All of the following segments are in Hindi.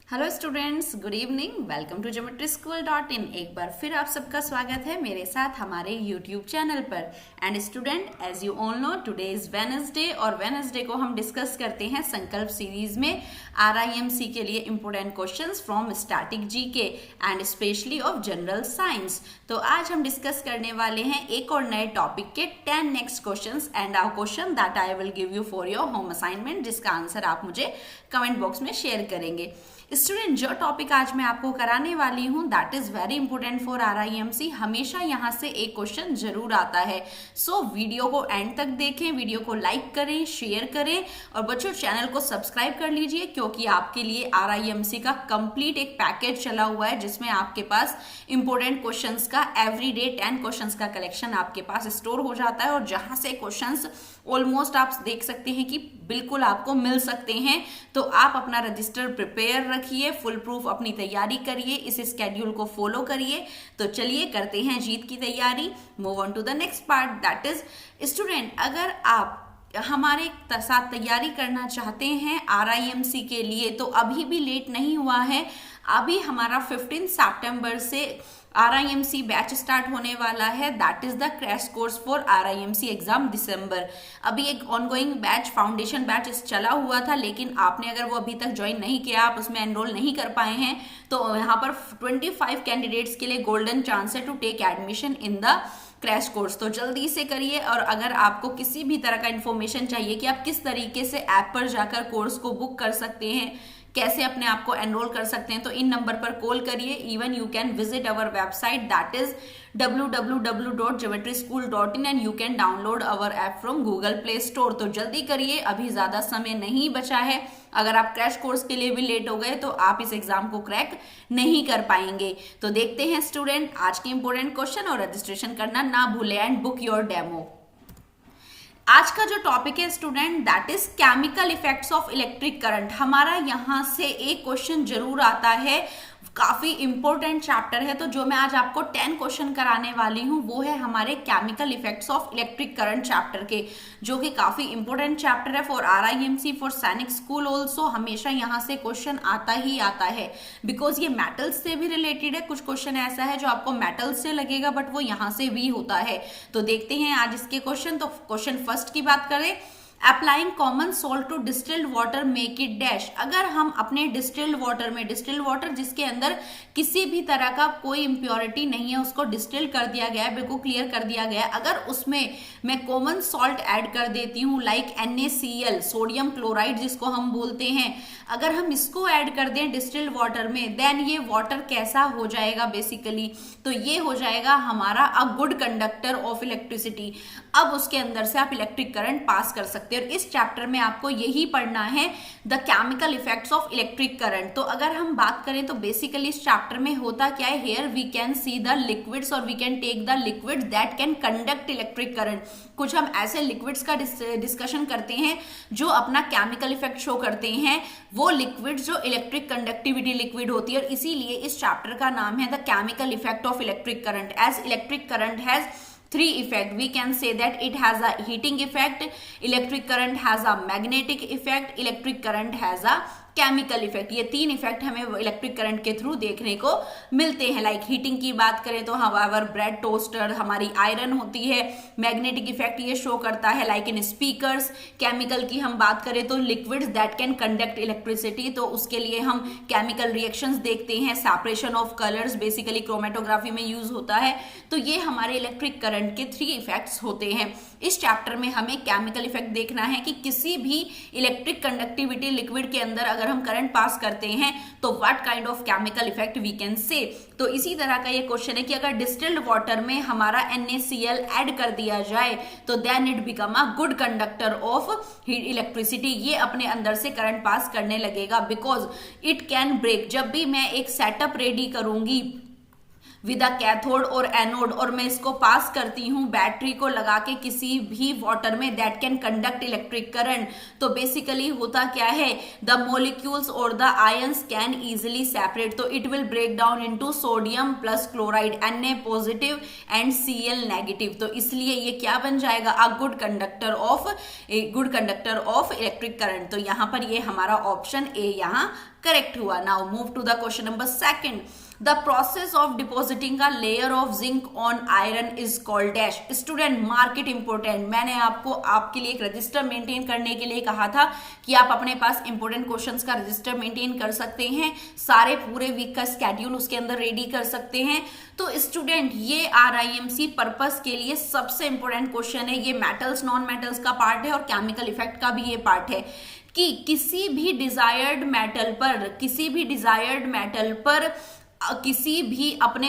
Hello students, good evening. Welcome to geometryschool.in। एक बार फिर आप सबका स्वागत है मेरे साथ हमारे यूट्यूब चैनल पर। And student, as you all know, today is Wednesday और वेडनेसडे को हम डिस्कस करते हैं संकल्प सीरीज में RIMC के लिए important questions from static GK and specially of general science. तो आज हम डिस्कस करने वाले हैं एक और नए टॉपिक के 10 next questions and our question that I will give you for your home assignment, जिसका आंसर आप मुझे कमेंट बॉक्स में शेयर करेंगे। स्टूडेंट, जो टॉपिक आज मैं आपको कराने वाली हूं that is very important for RIMC। हमेशा यहां से एक क्वेश्चन जरूर आता है। सो वीडियो को एंड तक देखें, वीडियो को लाइक करें, शेयर करें और बच्चों चैनल को सब्सक्राइब कर लीजिए, क्योंकि आपके लिए RIMC का कंप्लीट एक पैकेज चला हुआ है जिसमें आपके पास इंपॉर्टेंट क्वेश्चंस का एवरीडे 10 क्वेश्चंस का कलेक्शन आपके पास स्टोर हो जाता है और जहां से क्वेश्चंस ऑलमोस्ट आप देख सकते हैं कि बिल्कुल आपको मिल सकते हैं। तो आप अपना रजिस्टर प्रिपेयर रखिए, फुल प्रूफ अपनी तैयारी करिए, इस स्केड्यूल को फॉलो करिए। तो चलिए करते हैं जीत की तैयारी। Move on to the next part, that is student, अगर आप हमारे साथ तैयारी करना चाहते हैं RIMC के लिए तो अभी भी लेट नहीं हुआ है। अभी हमारा 15 सितंबर से RIMC बैच स्टार्ट होने वाला है, that is the crash course for RIMC exam December. अभी एक ऑनगोइंग बैच, फाउंडेशन बैच चला हुआ था, लेकिन आपने अगर वो अभी तक ज्वाइन नहीं किया, आप उसमें एनरोल नहीं कर पाए हैं, तो यहाँ पर 25 कैंडिडेट्स के लिए गोल्डन चांस है to take admission in the crash course. तो जल्दी से करिए। और अगर आपको किसी भी तरह का इंफॉर्मेशन चाहिए कि आप किस तरीके से ऐप पर जाकर कोर्स को बुक कर सकते हैं, कैसे अपने आप को एनरोल कर सकते हैं, तो इन नंबर पर कॉल करिए। Even you can visit our website that is www.geometryschool.in and you can download our app from Google play store. तो जल्दी करिए, अभी ज्यादा समय नहीं बचा है। अगर आप क्रैश कोर्स के लिए भी लेट हो गए तो आप इस एग्जाम को क्रैक नहीं कर पाएंगे। तो देखते हैं स्टूडेंट आज के इंपॉर्टेंट क्वेश्चन और रजिस्ट्रेशन करना ना भूले एंड बुक योर डेमो। आज का जो टॉपिक है student that is chemical effects of electric current. हमारा यहां से एक क्वेश्चन जरूर आता है, काफी इंपॉर्टेंट चैप्टर है। तो जो मैं आज आपको 10 क्वेश्चन कराने वाली हूं वो है हमारे chemical effects of electric current chapter के, जो कि काफी इंपॉर्टेंट चैप्टर है for RIMC, for Sainik school also. हमेशा यहां से क्वेश्चन आता ही आता है बिकॉज ये मेटल्स से भी रिलेटेड है। कुछ क्वेश्चन ऐसा है जो आपको मेटल्स से लगेगा बट वो यहां से भी होता है। तो देखते हैं आज इसके क्वेश्चन। तो क्वेश्चन फर्स्ट की बात करें, applying common salt to distilled water make it dash. अगर हम अपने डिस्टिल्ड वाटर में, डिस्टिल्ड वाटर जिसके अंदर किसी भी तरह का कोई इंप्योरिटी नहीं है, उसको डिस्टिल कर दिया गया है, बिल्कुल क्लियर कर दिया गया है, अगर उसमें मैं कॉमन सॉल्ट ऐड कर देती हूँ लाइक NaCl, सोडियम क्लोराइड जिसको हम बोलते हैं, अगर हम इसको ऐड कर दें डिस्टिल्ड वाटर में, देन ये वाटर कैसा हो जाएगा बेसिकली, तो ये हो जाएगा हमारा अ गुड कंडक्टर ऑफ इलेक्ट्रिसिटी। अब उसके अंदर से आप इलेक्ट्रिक करंट पास कर सकते हैं। और इस चैप्टर में आपको यही पढ़ना है, the chemical effects of electric current. तो अगर हम बात करें तो बेसिकली इस चैप्टर में होता क्या है, here we can see the liquids और we can take the liquid that can conduct electric current. कुछ हम ऐसे लिक्विड्स का डिस्कशन करते हैं जो अपना केमिकल इफेक्ट शो करते हैं, वो लिक्विड जो इलेक्ट्रिक कंडक्टिविटी लिक्विड होती है। और इसीलिए इस चैप्टर का नाम है the chemical effect of electric current. As electric current has 3 effect, we can say that it has a heating effect, electric current has a magnetic effect, electric current has a chemical effect. ये 3 इफेक्ट हमें इलेक्ट्रिक करंट के थ्रू देखने को मिलते हैं। लाइक हीटिंग की बात करें तो हमारा ब्रेड टोस्टर, हमारी आयरन होती है। मैग्नेटिक इफेक्ट ये शो करता है लाइक इन स्पीकर्स। केमिकल की हम बात करें तो liquids that can conduct electricity, तो उसके लिए हम केमिकल रिएक्शंस देखते हैं। Separation of colours basically chromatography में यूज होता है। तो ये हमारे इलेक्ट्रिक करंट के 3 इफेक्ट्स होते हैं। इस चैप्टर में हमें केमिकल इफेक्ट देखना है कि किसी भी इलेक्ट्रिक कंडक्टिविटी लिक्विड के अंदर अगर हम करंट पास करते हैं तो what kind of chemical effect we can see. तो इसी तरह का ये क्वेश्चन है कि अगर डिस्टिल्ड वाटर में हमारा NaCl ऐड कर दिया जाए तो then it become a good conductor of electricity. ये अपने अंदर से करंट पास करने लगेगा बिकॉज इट कैन ब्रेक। जब भी मैं एक सेटअप रेडी करूंगी विद अ कैथोड और एनोड, और मैं इसको पास करती हूँ बैटरी को लगा के किसी भी वाटर में, that can conduct electric current. तो बेसिकली होता क्या है, द मोलिक्यूल्स और the ions can easily separate, तो it will break down into sodium plus chloride Na positive and Cl negative. तो इसलिए ये क्या बन जाएगा, a good conductor of electric current. तो यहां पर ये हमारा ऑप्शन ए यहां करेक्ट हुआ। Now move to the question number second. The process of depositing a layer of zinc on iron is called dash। Student mark it important, मैंने आपको आपके लिए एक रजिस्टर मेंटेन करने के लिए कहा था कि आप अपने पास इंपोर्टेंट क्वेश्चंस का रजिस्टर मेंटेन कर सकते हैं, सारे पूरे वीक का स्केड्यूल उसके अंदर रेडी कर सकते हैं। तो स्टूडेंट ये RIMC पर्पस के लिए सबसे इंपोर्टेंट क्वेश्चन है। ये मेटल्स नॉन मेटल्स का पार्ट है और केमिकल इफेक्ट का भी ये पार्ट है कि किसी भी डिजायर्ड मेटल पर किसी भी अपने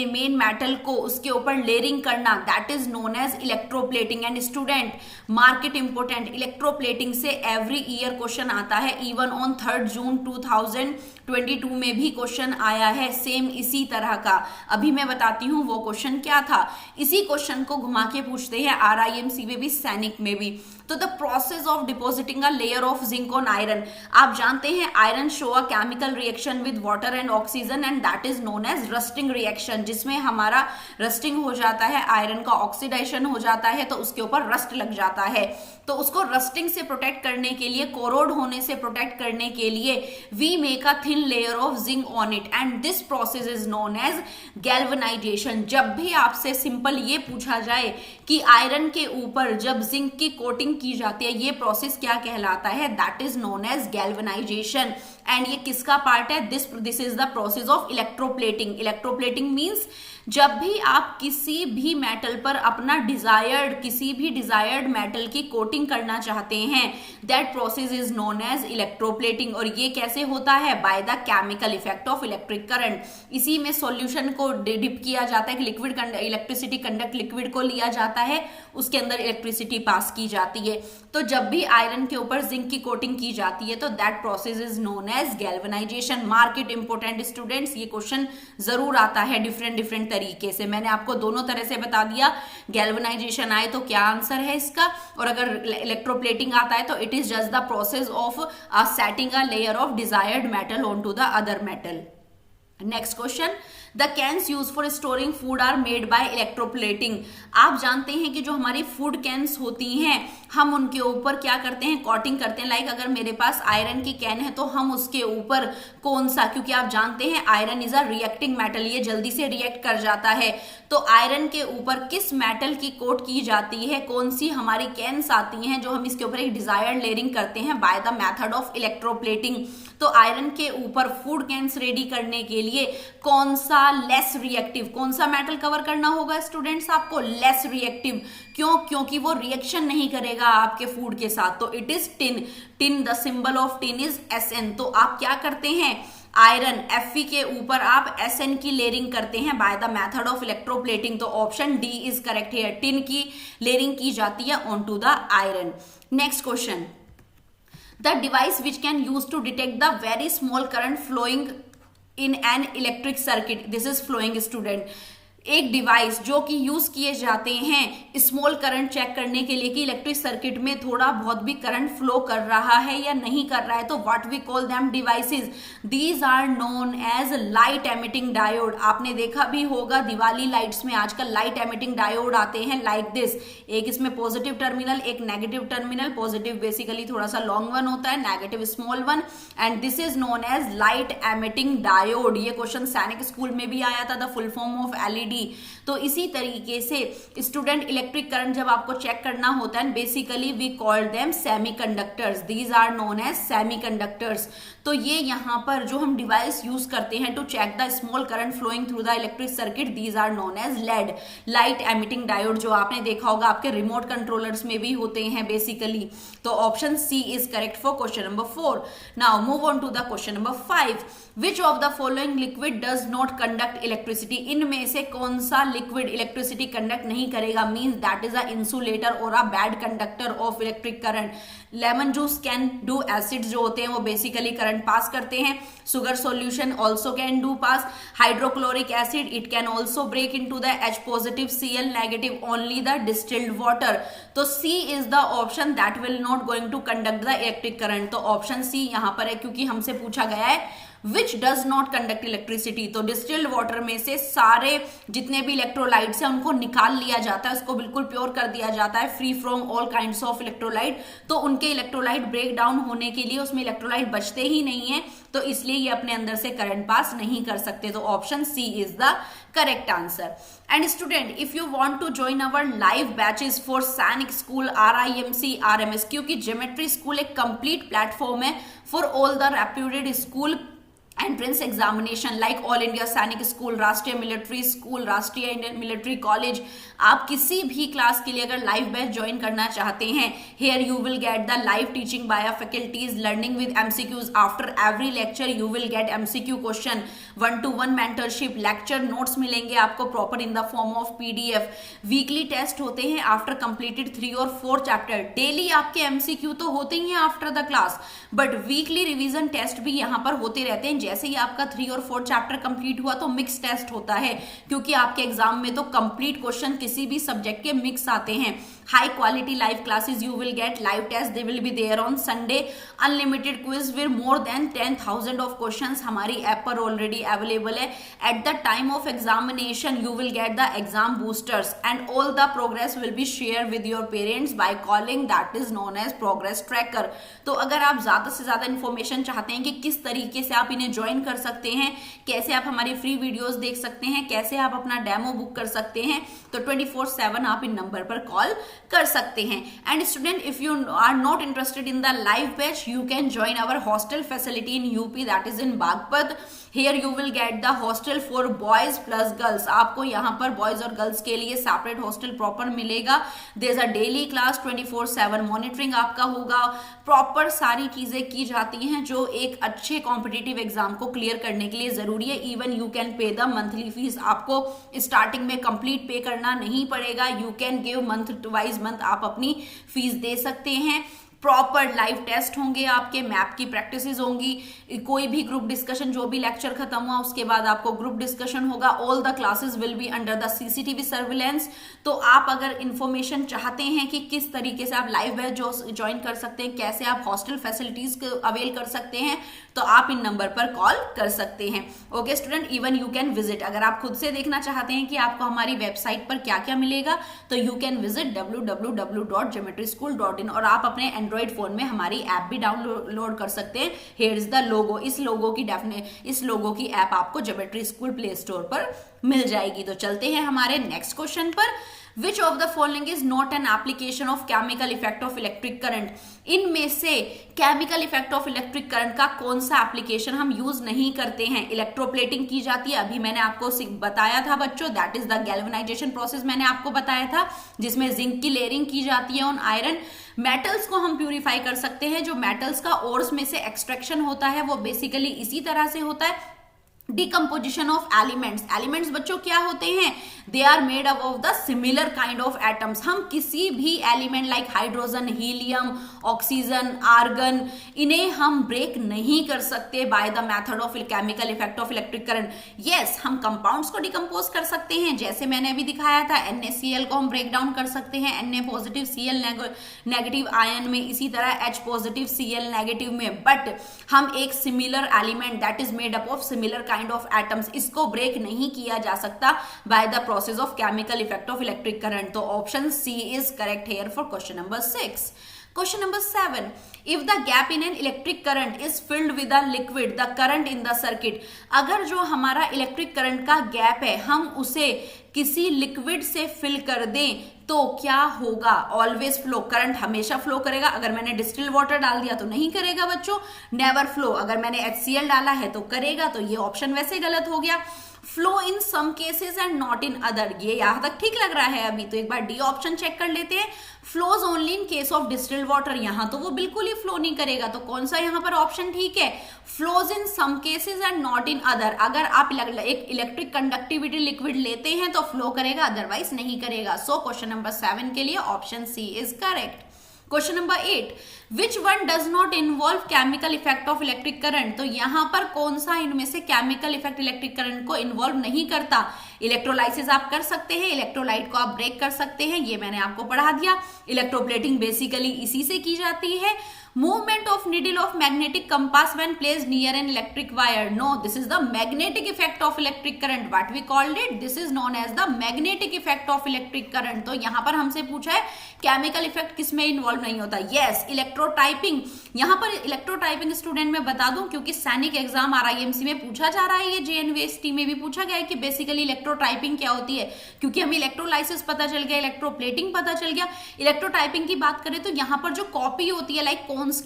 मेन मेटल को उसके ऊपर लेयरिंग करना, that is known as electroplating. And student mark it important, electroplating से एवरी ईयर क्वेश्चन आता है, इवन ऑन 3 जून 2022 में भी क्वेश्चन आया है सेम इसी तरह का। अभी मैं बताती हूँ वो क्वेश्चन क्या था। इसी क्वेश्चन को घुमा के पूछते हैं RIMC में भी, सैनिक में भी। तो the process of depositing a layer of zinc on iron, आप जानते हैं iron show a chemical reaction with water and oxygen and that is known as rusting reaction, जिसमें हमारा रस्टिंग हो जाता है, आयरन का ऑक्सीडेशन हो जाता है, तो उसके ऊपर रस्ट लग जाता है। तो उसको रस्टिंग से प्रोटेक्ट करने के लिए, कोरोड होने से प्रोटेक्ट करने के लिए we make a thin layer of zinc on it and this process is known as galvanisation. जब भी आपसे सिंपल ये पूछा जाए कि आयरन के ऊपर जब जिंक की कोटिंग की जाती है, ये प्रोसेस क्या कहलाता है, that is known as galvanisation. And ये किसका पार्ट है, this is the process of electroplating. Electroplating means जब भी आप किसी भी मेटल पर अपना किसी भी डिजायर्ड मेटल की कोटिंग करना चाहते हैं, that process is known as electroplating. और ये कैसे होता है, by the chemical effect of electric current. इसी में सॉल्यूशन को डिप किया जाता है कि लिक्विड इलेक्ट्रिसिटी कंडक्ट लिक्विड को लिया जाता है, उसके अंदर इलेक्ट्रिसिटी पास की जाती है। तो जब भी आयरन के ऊपर जिंक की कोटिंग की जाती है तो that process is known as galvanisation. Mark it important students, ये क्वेश्चन जरूर आता है डिफरेंट तरीके से। मैंने आपको दोनों तरह से बता दिया, गैल्वेनाइजेशन आए तो क्या आंसर है इसका, और अगर इलेक्ट्रोप्लेटिंग आता है तो it is just the process of setting a layer of desired metal on to the other metal. Next question, the cans use for storing food are made by electroplating. आप जानते हैं कि जो हमारी फूड कैंस होती हैं, हम उनके ऊपर क्या करते हैं, कोटिंग करते हैं। लाइक अगर मेरे पास आयरन की कैन है तो हम उसके ऊपर कौन सा, क्योंकि आप जानते हैं iron is a reacting metal, ये जल्दी से रिएक्ट कर जाता है। तो आयरन के ऊपर किस मेटल की कोट की जाती है, कौन सी हमारी कैंस आती हैं जो हम इसके ऊपर एक डिजायर्ड लेयरिंग करते हैं by the method of electroplating. तो आयरन के ऊपर फूड कैंस रेडी करने के लिए कौन सा लेस रिएक्टिव, कौन सा मेटल कवर करना होगा स्टूडेंट्स आपको, लेस रिएक्टिव। क्यों, क्योंकि वो रिएक्शन नहीं करेगा आपके फूड के साथ। तो it is tin, the symbol of tin is Sn। तो आप क्या करते हैं, आयरन Fe के ऊपर आप Sn की लेयरिंग करते हैं by the method of electroplating. तो option D is correct here, tin की लेयरिंग की जाती है on to the iron. Next question, the device which can use to detect the very small current flowing in an electric circuit, this is flowing student। एक डिवाइस जो कि यूज किए जाते हैं स्मॉल करंट चेक करने के लिए कि इलेक्ट्रिक सर्किट में थोड़ा बहुत भी करंट फ्लो कर रहा है या नहीं कर रहा है, तो what we call them devices, these are known as light emitting diode. आपने देखा भी होगा दिवाली लाइट्स में आजकल लाइट एमिटिंग डायोड आते हैं लाइक दिस, एक इसमें पॉजिटिव टर्मिनल, एक नेगेटिव टर्मिनल। पॉजिटिव बेसिकली थोड़ा सा लॉन्ग वन होता है, negative small one, and this is known as light emitting diode. ये क्वेश्चन सैनिक स्कूल में भी आया था, the full form of LED। तो इसी तरीके से स्टूडेंट इलेक्ट्रिक करंट जब आपको चेक करना होता है, basically we call them semiconductors, these are known as semiconductors. तो ये यहाँ पर जो हम डिवाइस यूज करते हैं to check the small current flowing through the electric circuit, these are known as LED, light emitting diode, जो आपने देखा होगा आपके रिमोट कंट्रोलर्स में भी होते हैं बेसिकली। तो option C is correct for question number 4। Now move on to the question number 5। Which of the following liquid does not conduct electricity, इनमें से कौन सा लिक्विड इलेक्ट्रिसिटी कंडक्ट नहीं करेगा, means that is a insulator और a bad conductor of electric current. Lemon juice can do, acid जो होते हैं वो बेसिकली करंट पास करते हैं। Sugar solution also can do pass. Hydrochloric acid it can also break into the H positive Cl negative only the distilled water. तो C is the option that will not going to conduct the electric current. तो ऑप्शन सी यहां पर है, क्योंकि हमसे पूछा गया है which does not conduct electricity. तो डिस्टिल्ड वाटर में से सारे जितने भी इलेक्ट्रोलाइट्स हैं उनको निकाल लिया जाता है, उसको बिल्कुल प्योर कर दिया जाता है, free from all kinds of electrolyte. तो उनके इलेक्ट्रोलाइट ब्रेक डाउन होने के लिए उसमें इलेक्ट्रोलाइट बचते ही नहीं है, तो इसलिए ये अपने अंदर से करंट पास नहीं कर सकते। तो option C is the correct answer. And student, if you want to join our live batches for Sainik school, RIMC, RMS, क्योंकि ज्योमेट्री स्कूल एक कंप्लीट प्लेटफॉर्म है for all the reputed school entrance examination like all India Sainik school, Rashtriya military school, Rashtriya Indian military college. आप किसी भी क्लास के लिए अगर लाइव बैच ज्वाइन करना चाहते हैं, here you will get the live teaching by faculties, learning with MCQs। After every lecture you will get MCQ question, 1-to-1 mentorship, lecture notes मिलेंगे आपको proper in the form of PDF। Weekly test होते हैं आफ्टर कंप्लीटेड 3 और 4 चैप्टर। डेली आपके MCQ तो होते ही हैं after the class, but weekly revision test भी यहाँ पर होते रहते हैं। जैसे ही आपका 3 और 4 चैप्टर कंप्लीट हुआ तो मिक्स टेस्ट होता है, क्योंकि आपके एग्जाम में तो कंप्लीट क्वेश्चन किसी भी सब्जेक्ट के मिक्स आते हैं। High quality live classes you will get, live test they will be there on Sunday, unlimited quiz with more than 10,000 of questions हमारी ऐप पर ऑलरेडी अवेलेबल है। At the time of examination you will get the exam boosters and all the progress will be share with your parents by calling, that is known as progress tracker. तो अगर आप ज्यादा से ज्यादा इन्फॉर्मेशन चाहते हैं कि किस तरीके से आप इन्हें ज्वाइन कर सकते हैं, कैसे आप हमारी फ्री वीडियोस देख सकते हैं, कैसे आप अपना डेमो बुक कर सकते हैं, तो 24/7 आप इन नंबर पर कॉल कर सकते हैं। And student, if you are not interested in the live batch, you can join our hostel facility in UP, that is in Baghpat. Here you will get the hostel for boys plus girls. आपको यहाँ पर बॉयज और गर्ल्स के लिए सेपरेट हॉस्टल प्रॉपर मिलेगा। There is a daily class, 24/7 monitoring आपका होगा, प्रॉपर सारी चीजें की जाती हैं जो एक अच्छे कॉम्पिटिटिव एग्जाम को क्लियर करने के लिए जरूरी है। Even you can pay the monthly fees, आपको स्टार्टिंग में कंप्लीट पे करना नहीं पड़ेगा। You can give month wise month आप अपनी फीस दे सकते हैं। प्रॉपर लाइव टेस्ट होंगे, आपके मैप की प्रैक्टिसेस होंगी, कोई भी ग्रुप डिस्कशन, जो भी लेक्चर खत्म हुआ उसके बाद आपको ग्रुप डिस्कशन होगा। All the classes will be under the CCTV surveillance. तो आप अगर इंफॉर्मेशन चाहते हैं कि किस तरीके से आप लाइव बैच ज्वाइन कर सकते हैं, कैसे आप हॉस्टल फैसिलिटीज अवेल कर सकते हैं, तो आप इन नंबर पर कॉल कर सकते हैं। Okay student, even you can visit, अगर आप खुद से देखना चाहते हैं कि आपको हमारी वेबसाइट पर क्या क्या मिलेगा, तो यू कैन विजिट www.geometryschool.in और आप अपने एंड्रॉइड फोन में हमारी ऐप भी डाउनलोड कर सकते हैं। हियर इज द लोगो, इस लोगो की ऐप आपको ज्योमेट्री स्कूल प्ले स्टोर पर मिल जाएगी। तो चलते हैं हमारे नेक्स्ट क्वेश्चन पर। Which of the following is not an application of chemical effect of electric current? इनमें से chemical effect of electric current का कौन सा एप्लीकेशन हम यूज नहीं करते हैं? इलेक्ट्रोप्लेटिंग की जाती है, अभी मैंने आपको बताया था बच्चों, that is the galvanisation process मैंने आपको बताया था, जिसमें जिंक की लेयरिंग की जाती है ऑन आयरन। मेटल्स को हम प्यूरिफाई कर सकते हैं, जो मेटल्स का ओर्स में से एक्सट्रैक्शन होता है वो बेसिकली इसी तरह से होता है। डिकम्पोजिशन ऑफ एलिमेंट्स, एलिमेंट्स बच्चों क्या होते हैं? They are made up of the similar kind of atoms. हम किसी भी element like hydrogen, helium, oxygen, argon, इन्हें हम ब्रेक नहीं कर सकते by the method of chemical effect of electric current. Yes, हम कंपाउंड्स को डिकम्पोज कर सकते हैं, जैसे मैंने अभी दिखाया था, NaCl को हम ब्रेक डाउन कर सकते हैं Na positive Cl negative ion में, इसी तरह H पॉजिटिव Cl नेगेटिव में। बट हम एक similar element that is made up of similar kind of atoms, इसको ब्रेक नहीं किया जा सकता by the process of chemical effect of electric current. तो option C is correct here for question number 6. Question number 7. If the gap in an electric current is filled with a liquid, the current in the circuit. अगर जो हमारा इलेक्ट्रिक करंट का गैप है हम उसे किसी लिक्विड से फिल कर दें तो क्या होगा, ऑलवेज फ्लो, करंट हमेशा फ्लो करेगा। अगर मैंने डिस्टिल्ड वाटर डाल दिया तो नहीं करेगा बच्चों। नेवर फ्लो, अगर मैंने HCl डाला है तो करेगा, तो ये ऑप्शन वैसे गलत हो गया। Flow in some cases and not in other, ये यहां तक ठीक लग रहा है अभी, तो एक बार डी ऑप्शन चेक कर लेते हैं। Flows only in case of distilled water, यहां तो वो बिल्कुल ही फ्लो नहीं करेगा, तो कौन सा यहां पर ऑप्शन ठीक है, flows in some cases and not in other. अगर आप एक इलेक्ट्रिक कंडक्टिविटी लिक्विड लेते हैं तो फ्लो करेगा, अदरवाइज नहीं करेगा। सो क्वेश्चन नंबर 7 के लिए option C is correct. Question number 8, which one does not involve chemical effect of electric current, तो यहां पर कौन सा इनमें से केमिकल इफेक्ट इलेक्ट्रिक करंट को इन्वॉल्व नहीं करता। इलेक्ट्रोलाइसिस आप कर सकते हैं, इलेक्ट्रोलाइट को आप ब्रेक कर सकते हैं, ये मैंने आपको पढ़ा दिया। इलेक्ट्रोप्लेटिंग बेसिकली इसी से की जाती है। Movement of needle of magnetic compass when placed near an electric wire, no, this is the magnetic effect of electric current, what we called it, this is known as the magnetic effect of electric current. तो यहां पर हमसे पूछा है केमिकल इफेक्ट किसमें इन्वॉल्व नहीं होता, यस, इलेक्ट्रोटाइपिंग। यहां पर इलेक्ट्रोटाइपिंग स्टूडेंट में बता दूं, क्योंकि सैनिक एग्जाम RIMC में पूछा जा रहा है, ये JNVST में भी पूछा गया है कि बेसिकली इलेक्ट्रोटाइपिंग क्या होती है, क्योंकि हमें इलेक्ट्रोलाइसिस पता चल गया, इलेक्ट्रोप्लेटिंग पता चल गया। इलेक्ट्रोटाइपिंग की बात करें तो यहां पर जो कॉपी होती है, लाइक कॉइन्स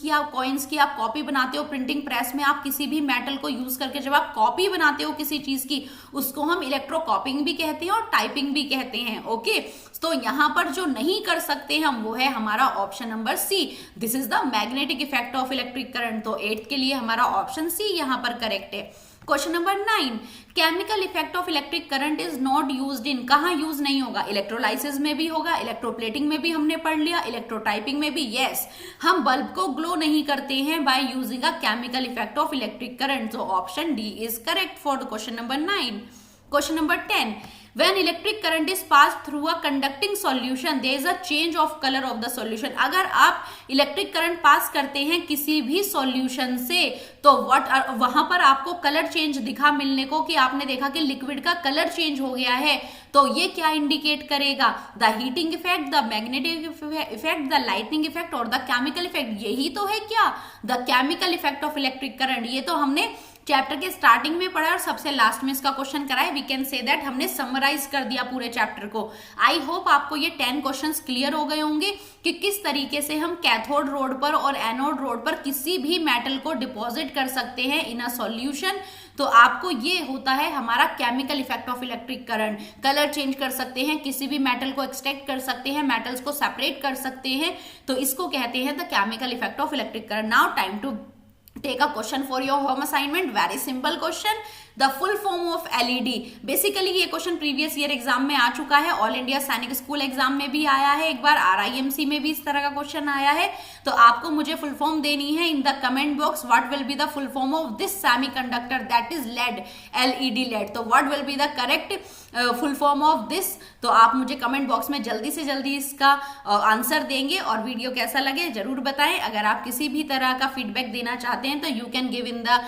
की आप कॉपी बनाते हो प्रिंटिंग प्रेस में, आप किसी भी मेटल को यूज करके जब आप कॉपी बनाते हो किसी चीज की, उसको हम इलेक्ट्रोकॉपिंग भी कहते हैं और टाइपिंग भी कहते हैं। ओके, तो यहां पर जो नहीं कर सकते हम वो है हमारा option number C, this is the magnetic effect of electric current. तो 8 के लिए हमारा ऑप्शन सी यहां पर करेक्ट है। Question number 9, chemical effect of electric current is not used in, कहां यूज नहीं होगा, इलेक्ट्रोलाइसिस में भी होगा, इलेक्ट्रोप्लेटिंग में भी हमने पढ़ लिया, इलेक्ट्रोटाइपिंग में भी, यस, हम बल्ब को ग्लो नहीं करते हैं by using a chemical effect of electric current. तो option D is correct for the question number 9। Question number 10, when electric current is passed through a conducting solution there is a change of color of the solution, अगर आप इलेक्ट्रिक करंट पास करते हैं किसी भी सॉल्यूशन से तो वहां पर आपको कलर चेंज दिखा मिलने को, कि आपने देखा कि लिक्विड का कलर चेंज हो गया है, तो ये क्या इंडिकेट करेगा, the heating effect, the magnetic effect, the lightning effect और द केमिकल इफेक्ट, यही तो है क्या, the chemical effect of electric current. ये तो हमने चैप्टर के स्टार्टिंग में पढ़ा और सबसे लास्ट में इसका क्वेश्चन कराए, वी कैन से दैट हमने समराइज कर दिया पूरे चैप्टर को। आई होप आपको ये 10 क्वेश्चंस क्लियर हो गए होंगे कि किस तरीके से हम कैथोड रोड पर और एनोड रोड पर किसी भी मेटल को डिपॉजिट कर सकते हैं इन अ सॉल्यूशन। तो आपको ये होता है हमारा chemical effect of electric current, colour change कर सकते हैं, किसी भी मेटल को एक्सट्रैक्ट कर सकते हैं, मेटल्स को सेपरेट कर सकते हैं, तो इसको कहते हैं the chemical effect of electric current. Now time to take a question for your home assignment, very simple question, the full form of LED। Basically ये क्वेश्चन प्रीवियस ईयर एग्जाम में आ चुका है, all India Sainik school exam में भी आया है, एक बार RIMC में भी इस तरह का क्वेश्चन आया है। तो आपको मुझे फुल फॉर्म देनी है in the comment box, what will be the full form of this semiconductor that is LED, LED LED. तो what will be the correct full form of this, तो आप मुझे कमेंट बॉक्स में जल्दी से जल्दी इसका आंसर देंगे, और वीडियो कैसा लगे जरूर बताएं। अगर आप किसी भी तरह का फीडबैक देना चाहते हैं तो you can give in the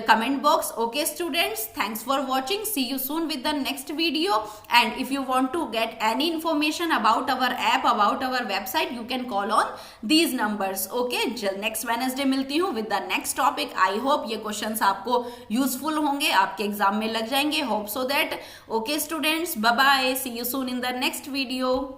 comment box. Okay students, thanks for watching, see you soon with the next video, and if you want to get any information about our app, about our website, you can call on these numbers। okay, next Wednesday मिलती हूँ with the next topic। I hope ये questions आपको useful होंगे, आपके एग्जाम में लग जाएंगे, hope so that। okay students, bye bye, see you soon in the next video।